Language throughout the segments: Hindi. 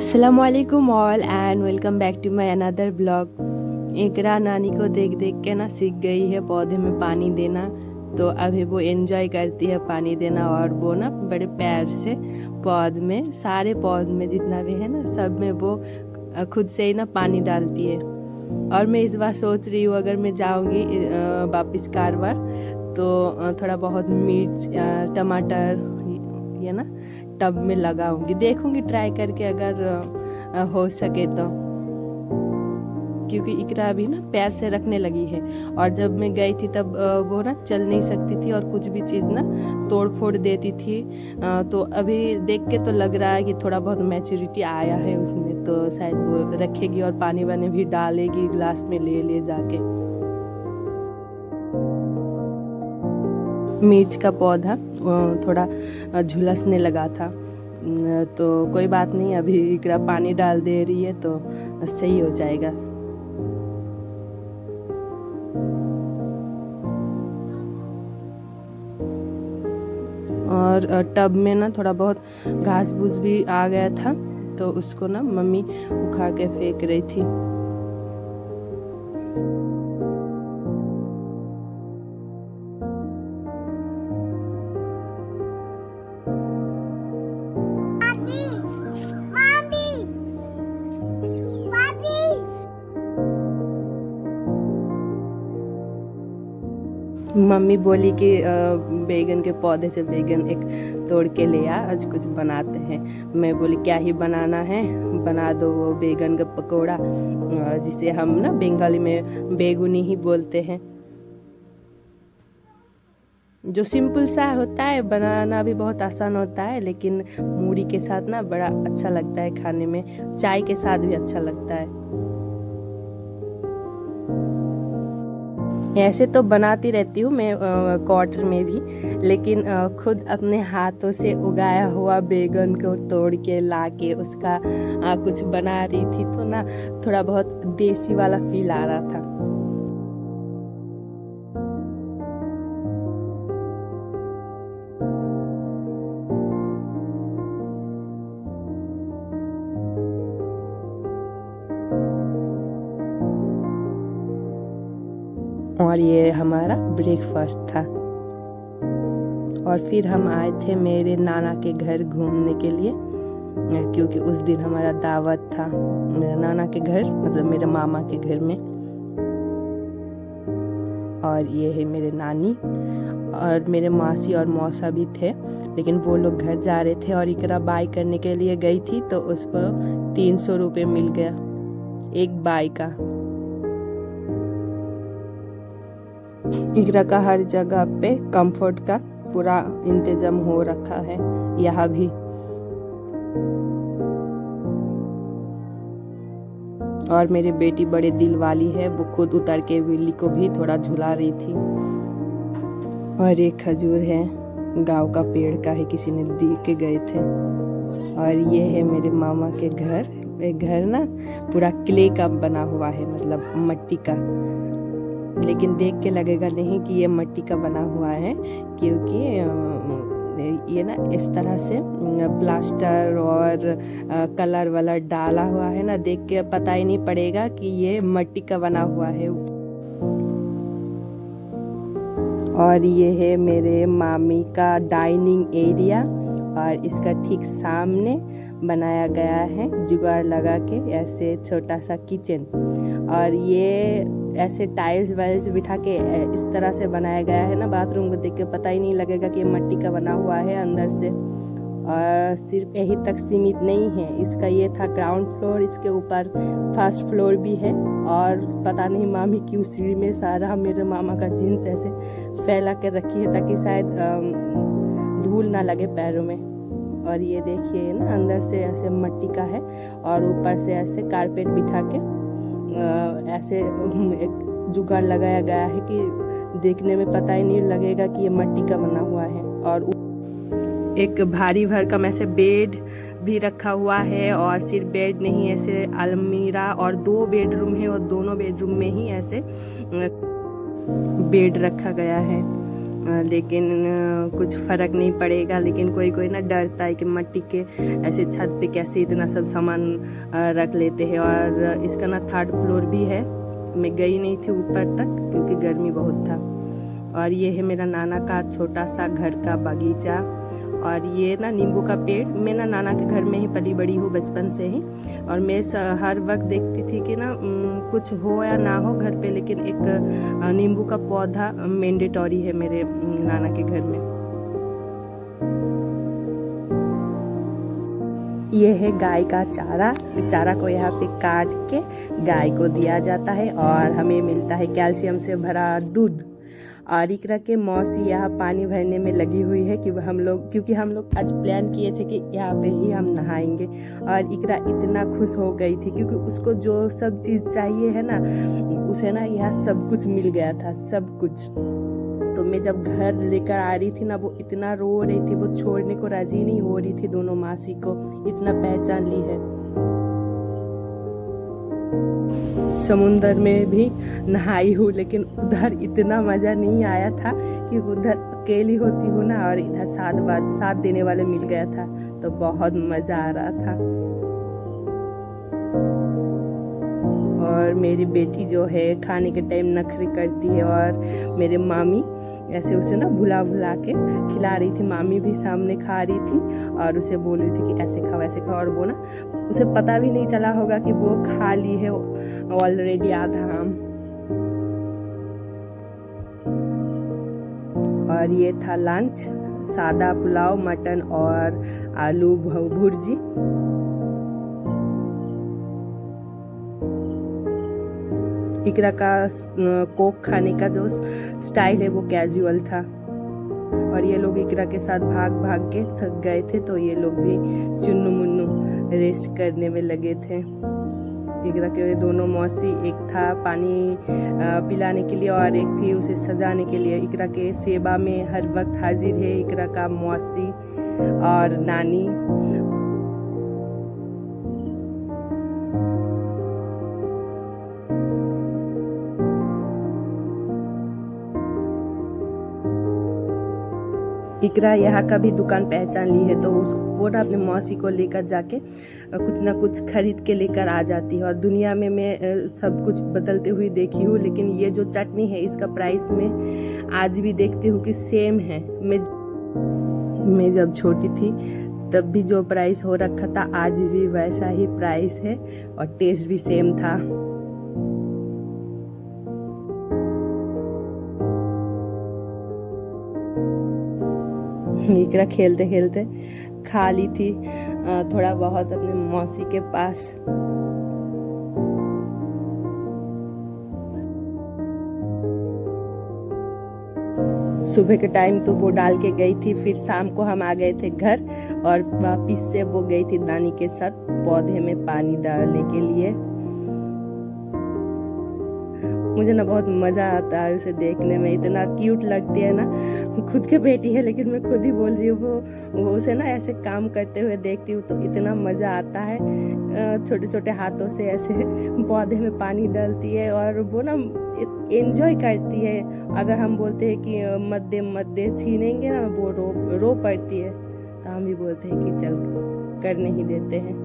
अस्सलामुअलैकुम all and welcome back to my another blog. Iqra नानी को देख देख के ना सीख गई है पौधे में पानी देना, तो अभी वो एंजॉय करती है पानी देना। और वो ना बड़े प्यार से सारे पौध में जितना भी है ना सब में वो खुद से ही ना पानी डालती है। और मैं इस बार सोच रही हूँ अगर मैं जाऊँगी वापस कारवार तो थोड़ा बहुत मिर्च टमाटर ये ना टब में लगाऊंगी, देखूंगी ट्राई करके अगर हो सके तो, क्योंकि इकरा अभी ना पैर से रखने लगी है। और जब मैं गई थी तब वो ना चल नहीं सकती थी और कुछ भी चीज़ ना तोड़ फोड़ देती थी। तो अभी देख के तो लग रहा है कि थोड़ा बहुत मैच्योरिटी आया है उसमें, तो शायद वो रखेगी और पानी वानी भी डालेगी ग्लास में ले ले जाके। मिर्च का पौधा थोड़ा झुलसने लगा था, तो कोई बात नहीं, अभी इकरा पानी डाल दे रही है तो सही हो जाएगा। और टब में ना थोड़ा बहुत घास फूस भी आ गया था, तो उसको ना मम्मी उखाड़ के फेंक रही थी। मम्मी बोली कि बैगन के पौधे से बैगन एक तोड़ के ले आ, आज कुछ बनाते हैं। मैं बोली क्या ही बनाना है, बना दो वो बैगन का पकोड़ा, जिसे हम ना बंगाली में बेगुनी ही बोलते हैं। जो सिंपल सा होता है, बनाना भी बहुत आसान होता है, लेकिन मूढ़ी के साथ ना बड़ा अच्छा लगता है खाने में, चाय के साथ भी अच्छा लगता है। ऐसे तो बनाती रहती हूँ मैं क्वार्टर में भी, लेकिन खुद अपने हाथों से उगाया हुआ बैगन को तोड़ के ला के उसका कुछ बना रही थी तो ना थोड़ा बहुत देसी वाला फील आ रहा था। और ये हमारा ब्रेकफास्ट था। और फिर हम आए थे मेरे नाना के घर घूमने के लिए, क्योंकि उस दिन हमारा दावत था मेरे नाना के घर, मतलब मेरे मामा के घर में। और ये है मेरे नानी, और मेरे मासी और मौसा भी थे, लेकिन वो लोग घर जा रहे थे। और इकरा बाई करने के लिए गई थी तो उसको 300 रुपये मिल गया एक बाई का। इकरा का हर जगह पे कंफर्ट का पूरा इंतजाम हो रखा है, यहाँ भी। और मेरी बेटी बड़े दिल वाली है, वो खुद उतर के बिल्ली को भी थोड़ा झुला रही थी। और एक खजूर है, गांव का पेड़ का है, किसी ने दे के गए थे। और ये है मेरे मामा के घर। एक घर ना पूरा क्ले का बना हुआ है, मतलब मट्टी का, लेकिन देख के लगेगा नहीं कि ये मट्टी का बना हुआ है, क्योंकि ये ना इस तरह से प्लास्टर और कलर वाला डाला हुआ है ना, देख के पता ही नहीं पड़ेगा कि ये मट्टी का बना हुआ है। और ये है मेरे मामी का डाइनिंग एरिया, और इसका ठीक सामने बनाया गया है जुगाड़ लगा के ऐसे छोटा सा किचन। और ये ऐसे टाइल्स वाइल्स बिठा के इस तरह से बनाया गया है ना, बाथरूम को देख के पता ही नहीं लगेगा कि ये मिट्टी का बना हुआ है अंदर से। और सिर्फ यही तक सीमित नहीं है, इसका ये था ग्राउंड फ्लोर, इसके ऊपर फर्स्ट फ्लोर भी है। और पता नहीं मामी क्यों सीढ़ी में सारा मेरे मामा का जीन्स ऐसे फैला के रखी है ताकि शायद धूल ना लगे पैरों में। और ये देखिए ना, अंदर से ऐसे मिट्टी का है और ऊपर से ऐसे कारपेट बिठा के ऐसे एक जुगाड़ लगाया गया है कि देखने में पता ही नहीं लगेगा कि ये मिट्टी का बना हुआ है। और एक भारी भरकम ऐसे बेड भी रखा हुआ है, और सिर्फ बेड नहीं, ऐसे अलमीरा, और 2 बेडरूम है और दोनों बेडरूम में ही ऐसे बेड रखा गया है। लेकिन कुछ फ़र्क नहीं पड़ेगा। लेकिन कोई कोई ना डरता है कि मट्टी के ऐसे छत पे कैसे इतना सब सामान रख लेते हैं। और इसका ना 3rd फ्लोर भी है। मैं गई नहीं थी ऊपर तक क्योंकि गर्मी बहुत था। और ये है मेरा नाना का छोटा सा घर का बगीचा। और ये ना नींबू का पेड़, मैं ना नाना के घर में ही पली बड़ी हूँ बचपन से ही। और मैं हर वक्त देखती थी कि ना कुछ हो या ना हो घर पे, लेकिन एक नींबू का पौधा मैंडेटरी है मेरे नाना के घर में। ये है गाय का चारा। चारा को यहाँ पे काट के गाय को दिया जाता है और हमें मिलता है कैल्शियम से भरा दूध। और इकरा के मौसी यहाँ पानी भरने में लगी हुई है कि क्योंकि हम लोग आज प्लान किए थे कि यहाँ पे ही हम नहाएंगे। और इकरा इतना खुश हो गई थी क्योंकि उसको जो सब चीज़ चाहिए है ना, उसे ना यहाँ सब कुछ मिल गया था, सब कुछ। तो मैं जब घर लेकर आ रही थी ना, वो इतना रो रही थी, वो छोड़ने को राजी नहीं हो रही थी दोनों मासी को, इतना पहचान ली है। समुंदर में भी नहाई हूँ, लेकिन उधर इतना मज़ा नहीं आया था कि उधर अकेली होती हूँ ना, और इधर साथ देने वाले मिल गया था तो बहुत मज़ा आ रहा था। और मेरी बेटी जो है खाने के टाइम नखरे करती है, और मेरे मामी ऐसे उसे ना भुला के खिला रही थी। मामी भी सामने खा रही थी और उसे बोल रही थी कि ऐसे खाओ ऐसे खाओ। और वो ना उसे पता भी नहीं चला होगा कि वो खा ली है ऑलरेडी आधा आम। और ये था लंच, सादा पुलाव, मटन और आलू भुर्जी। इकरा का कोक खाने का जो स्टाइल है वो कैजुअल था। और ये लोग इकरा के साथ भाग के थक गए थे, तो ये लोग भी चुन्नू मुन्नू रेस्ट करने में लगे थे। इकरा के दोनों मौसी, एक था पानी पिलाने के लिए और एक थी उसे सजाने के लिए। इकरा के सेवा में हर वक्त हाजिर है इकरा का मौसी और नानी। इकरा यहाँ का भी दुकान पहचान ली है, तो वो ना अपने मौसी को लेकर जाके कुछ ना कुछ खरीद के लेकर आ जाती है। और दुनिया में मैं सब कुछ बदलते हुए देखी हूँ, लेकिन ये जो चटनी है इसका प्राइस में आज भी देखती हूँ कि सेम है। मैं जब छोटी थी तब भी जो प्राइस हो रखा था आज भी वैसा ही प्राइस है और टेस्ट भी सेम था। इकरा खेलते खेलते खा ली थी थोड़ा बहुत अपने मौसी के पास। सुबह के टाइम तो वो डाल के गई थी, फिर शाम को हम आ गए थे घर और वापिस से वो गई थी नानी के साथ पौधे में पानी डालने के लिए। मुझे ना बहुत मज़ा आता है उसे देखने में, इतना क्यूट लगती है ना। खुद की बेटी है लेकिन मैं खुद ही बोल रही हूँ, वो उसे ना ऐसे काम करते हुए देखती हूँ तो इतना मज़ा आता है। छोटे छोटे हाथों से ऐसे पौधे में पानी डालती है और वो ना एंजॉय करती है। अगर हम बोलते हैं कि मत दे छीनेंगे ना, वो रो पड़ती है, तो हम भी बोलते हैं कि चल करने ही देते हैं।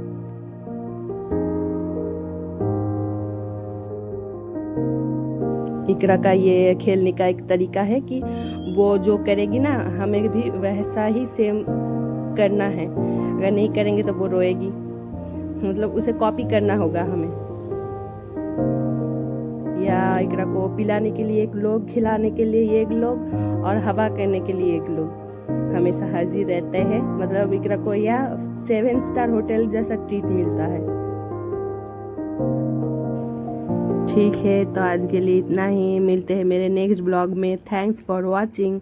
इकरा का ये खेलने का एक तरीका है कि वो जो करेगी ना हमें भी वैसा ही सेम करना है। अगर नहीं करेंगे तो वो रोएगी, मतलब उसे कॉपी करना होगा हमें। या इकरा को पिलाने के लिए एक लोग, खिलाने के लिए एक लोग और हवा करने के लिए एक लोग हमेशा हाजिर रहते हैं। मतलब इकरा को यह 7 स्टार होटल जैसा ट्रीट मिलता है। ठीक है, तो आज के लिए इतना ही। मिलते हैं मेरे नेक्स्ट ब्लॉग में। Thanks for watching.